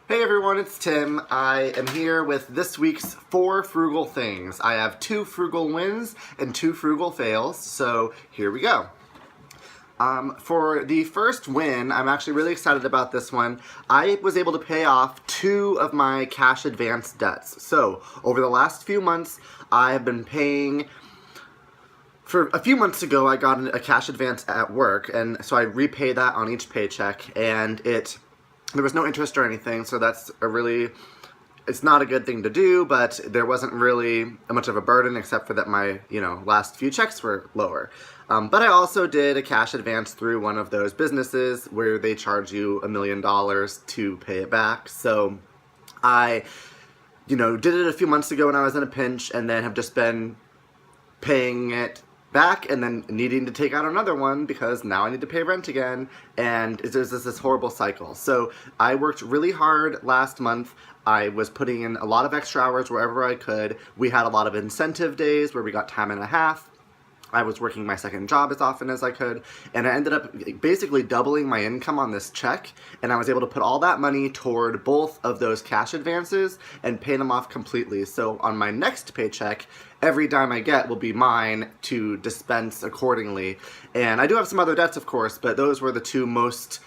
Hey everyone, it's Tim. I am here with this week's 4 frugal things. I have 2 frugal wins and 2 frugal fails, so here we go. For the first win, I'm actually really excited about this one. I was able to pay off 2 of my cash advance debts. So, over the last few months, I have been paying. For a few months ago, I got a cash advance at work, and so I repaid that on each paycheck, and there was no interest or anything, so it's not a good thing to do, but there wasn't really much of a burden except for that my, last few checks were lower. But I also did a cash advance through one of those businesses where they charge you $1 million to pay it back. So I, did it a few months ago when I was in a pinch, and then have just been paying it back and then needing to take out another one because now I need to pay rent again, and there's this horrible cycle. So I worked really hard last month. I was putting in a lot of extra hours wherever I could. We had a lot of incentive days where we got time and a half. I was working my second job as often as I could, and I ended up basically doubling my income on this check, and I was able to put all that money toward both of those cash advances and pay them off completely. So on my next paycheck, every dime I get will be mine to dispense accordingly. And I do have some other debts, of course, but those were the 2 most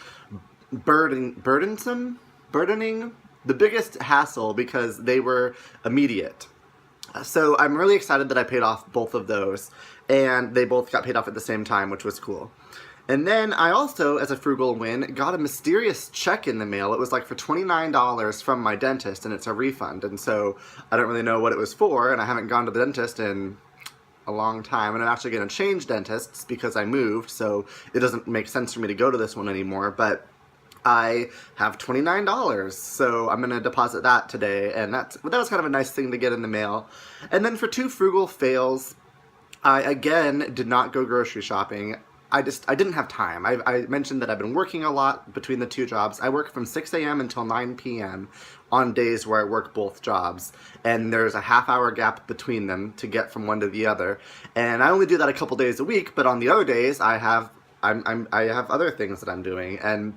burdening, the biggest hassle because they were immediate. So I'm really excited that I paid off both of those, and they both got paid off at the same time, which was cool. And then I also, as a frugal win, got a mysterious check in the mail. It was like for $29 from my dentist, and it's a refund. And so I don't really know what it was for, and I haven't gone to the dentist in a long time. And I'm actually going to change dentists because I moved, so it doesn't make sense for me to go to this one anymore. But I have $29, so I'm going to deposit that today, and that was kind of a nice thing to get in the mail. And then for 2 frugal fails, I again did not go grocery shopping. I didn't have time. I mentioned that I've been working a lot between the 2 jobs. I work from 6 a.m. until 9 p.m. on days where I work both jobs, and there's a half-hour gap between them to get from one to the other. And I only do that a couple days a week, but on the other days I have other things that I'm doing, and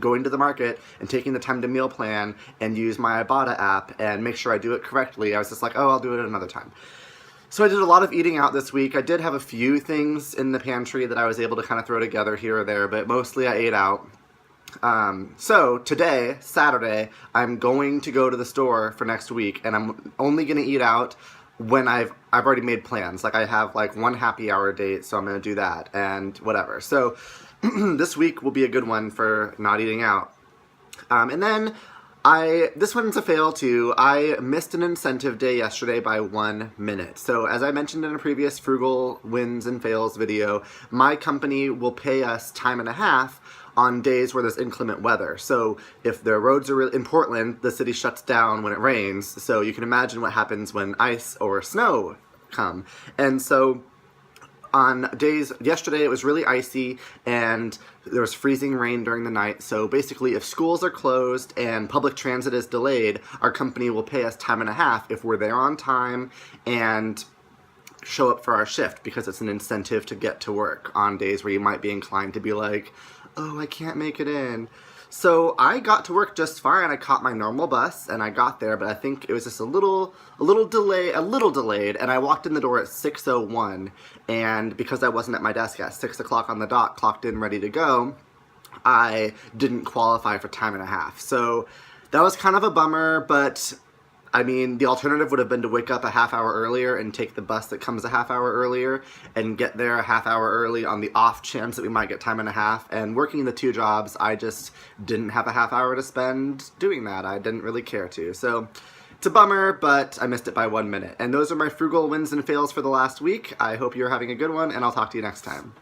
going to the market and taking the time to meal plan and use my Ibotta app and make sure I do it correctly. I was just like, oh, I'll do it another time. So I did a lot of eating out this week. I did have a few things in the pantry that I was able to kind of throw together here or there, but mostly I ate out. So today, Saturday, I'm going to go to the store for next week, and I'm only going to eat out when I've already made plans. Like I have like one happy hour date, so I'm going to do that and whatever. So this week will be a good one for not eating out. And then this one's a fail too. I missed an incentive day yesterday by 1 minute. So as I mentioned in a previous frugal wins and fails video, my company will pay us time and a half on days where there's inclement weather. So if the roads are in Portland, the city shuts down when it rains. So you can imagine what happens when ice or snow come. And so on days, yesterday it was really icy and there was freezing rain during the night. So basically if schools are closed and public transit is delayed, our company will pay us time and a half if we're there on time and show up for our shift, because it's an incentive to get to work on days where you might be inclined to be like, oh, I can't make it in. So I got to work just fine. I caught my normal bus and I got there, but I think it was just a little delayed, and I walked in the door at 6:01, and because I wasn't at my desk at 6 o'clock on the dot, clocked in, ready to go, I didn't qualify for time and a half. So that was kind of a bummer, but I mean, the alternative would have been to wake up a half hour earlier and take the bus that comes a half hour earlier and get there a half hour early on the off chance that we might get time and a half. And working the 2 jobs, I just didn't have a half hour to spend doing that. I didn't really care to. So it's a bummer, but I missed it by 1 minute. And those are my frugal wins and fails for the last week. I hope you're having a good one, and I'll talk to you next time.